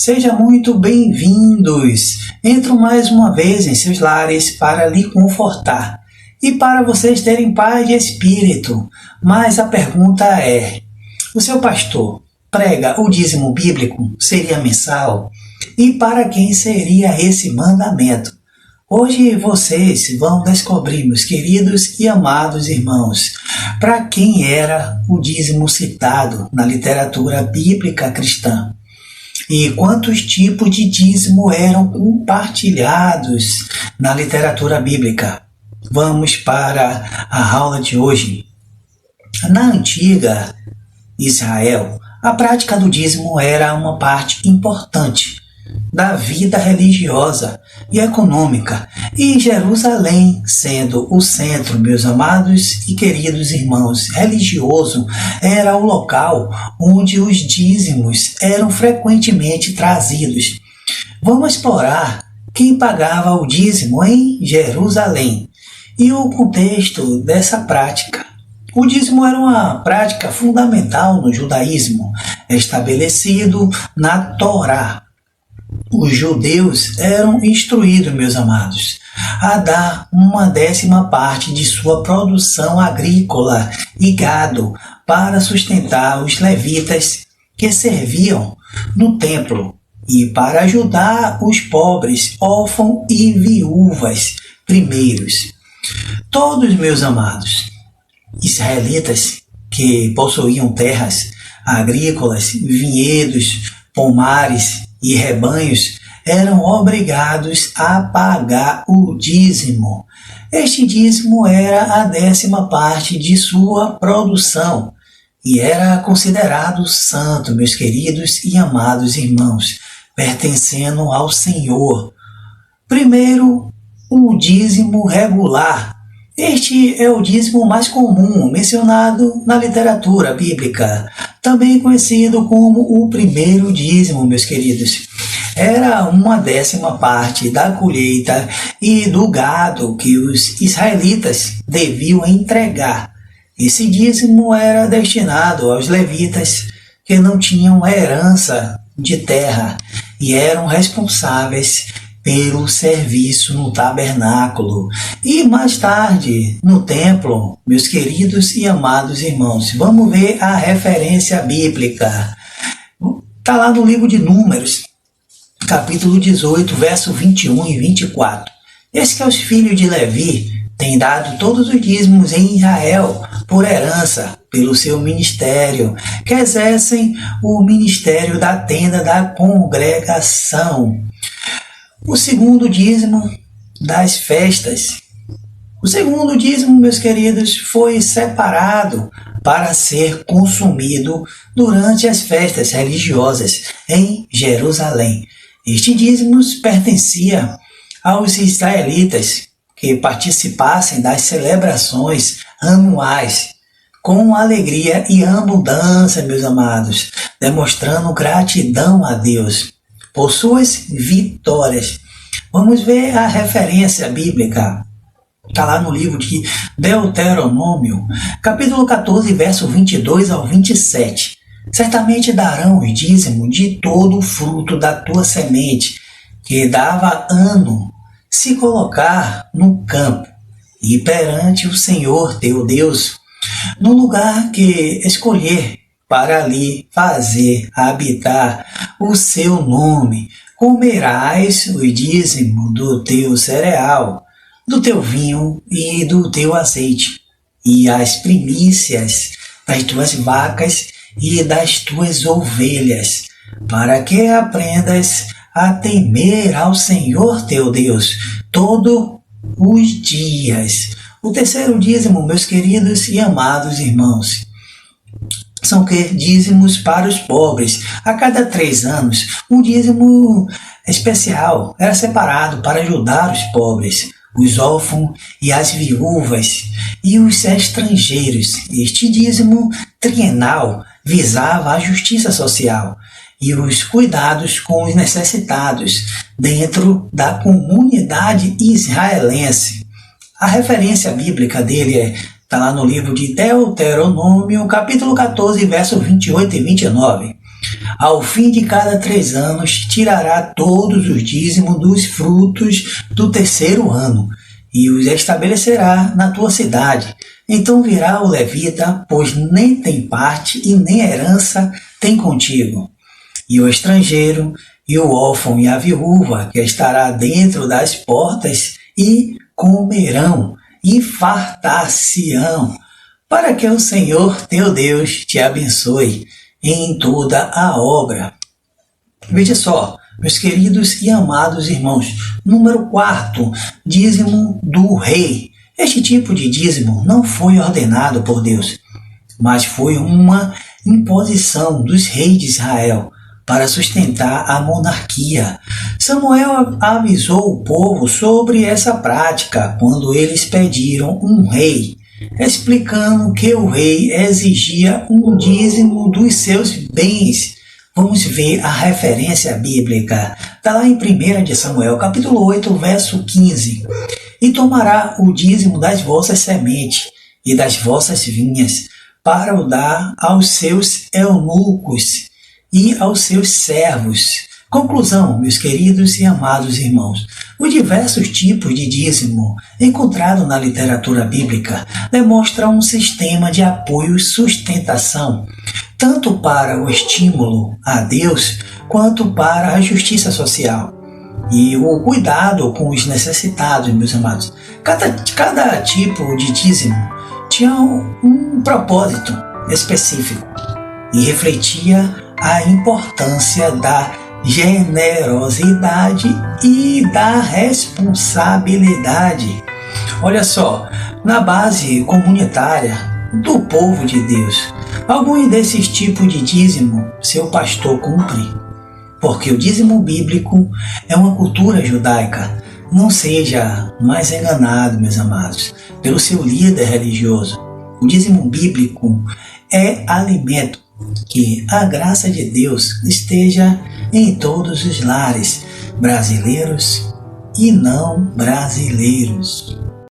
Sejam muito bem-vindos. Entro mais uma vez em seus lares para lhe confortar e para vocês terem paz de espírito. Mas a pergunta é: o seu pastor prega o dízimo bíblico? Seria mensal? E para quem seria esse mandamento? Hoje vocês vão descobrir, meus queridos e amados irmãos, para quem era o dízimo citado na literatura bíblica cristã e quantos tipos de dízimo eram compartilhados na literatura bíblica. Vamos para a aula de hoje. Na antiga Israel, a prática do dízimo era uma parte importante da vida religiosa e econômica, e Jerusalém, sendo o centro, meus amados e queridos irmãos, religioso, era o local onde os dízimos eram frequentemente trazidos. Vamos explorar quem pagava o dízimo em Jerusalém e o contexto dessa prática. O dízimo era uma prática fundamental no judaísmo, estabelecido na Torá. Os judeus eram instruídos, meus amados, a dar 1/10 de sua produção agrícola e gado para sustentar os levitas que serviam no templo e para ajudar os pobres, órfãos e viúvas primeiros. Todos, meus amados, israelitas que possuíam terras agrícolas, vinhedos, pomares e rebanhos eram obrigados a pagar o dízimo. Este dízimo era a 10ª de sua produção e era considerado santo, meus queridos e amados irmãos, pertencendo ao Senhor. Primeiro, o dízimo regular. Este é o dízimo mais comum mencionado na literatura bíblica, também conhecido como o primeiro dízimo, meus queridos. Era 1/10 da colheita e do gado que os israelitas deviam entregar. Esse dízimo era destinado aos levitas que não tinham herança de terra e eram responsáveis pelo serviço no tabernáculo e mais tarde no templo, meus queridos e amados irmãos. Vamos ver a referência bíblica. Está lá no livro de Números, capítulo 18, verso 21 e 24. Eis que os filhos de Levi têm dado todos os dízimos em Israel por herança, pelo seu ministério, que exercem o ministério da tenda da congregação. O segundo dízimo das festas. O segundo dízimo, meus queridos, foi separado para ser consumido durante as festas religiosas em Jerusalém. Este dízimo pertencia aos israelitas que participassem das celebrações anuais com alegria e abundância, meus amados, demonstrando gratidão a Deus por suas vitórias. Vamos ver a referência bíblica. Está lá no livro de Deuteronômio, capítulo 14, verso 22 ao 27. Certamente darão o dízimo de todo o fruto da tua semente, que dava ano, se colocar no campo, e perante o Senhor teu Deus, no lugar que escolher, para ali fazer habitar o seu nome. Comerás o dízimo do teu cereal, do teu vinho e do teu azeite, e as primícias das tuas vacas e das tuas ovelhas, para que aprendas a temer ao Senhor teu Deus todos os dias. O terceiro dízimo, meus queridos e amados irmãos, são dízimos para os pobres. A cada 3 anos, um dízimo especial era separado para ajudar os pobres, os órfãos e as viúvas e os estrangeiros. Este dízimo trienal visava a justiça social e os cuidados com os necessitados dentro da comunidade israelense. A referência bíblica dele está lá no livro de Deuteronômio, capítulo 14, verso 28 e 29. Ao fim de cada 3 anos, tirará todos os dízimos dos frutos do 3º ano, e os estabelecerá na tua cidade. Então virá o levita, pois nem tem parte e nem herança tem contigo. E o estrangeiro, e o órfão e a viúva, que estará dentro das portas, e comerão, e fartar-se-ão, para que o Senhor teu Deus te abençoe em toda a obra. Veja só, meus queridos e amados irmãos, número 4, dízimo do rei. Este tipo de dízimo não foi ordenado por Deus, mas foi uma imposição dos reis de Israel para sustentar a monarquia. Samuel avisou o povo sobre essa prática quando eles pediram um rei, explicando que o rei exigia um dízimo dos seus bens. Vamos ver a referência bíblica. Está lá em 1 de Samuel, capítulo 8, verso 15. E tomará o dízimo das vossas sementes e das vossas vinhas, para o dar aos seus eunucos e aos seus servos. Conclusão, meus queridos e amados irmãos. Os diversos tipos de dízimo encontrados na literatura bíblica demonstram um sistema de apoio e sustentação, tanto para o estímulo a Deus quanto para a justiça social e o cuidado com os necessitados, meus amados. Cada tipo de dízimo tinha um propósito específico e refletia a importância da generosidade e da responsabilidade. Olha só, na base comunitária do povo de Deus, alguns desses tipos de dízimo seu pastor cumpre, porque o dízimo bíblico é uma cultura judaica. Não seja mais enganado, meus amados, pelo seu líder religioso. O dízimo bíblico é alimento. Que a graça de Deus esteja em todos os lares, brasileiros e não brasileiros.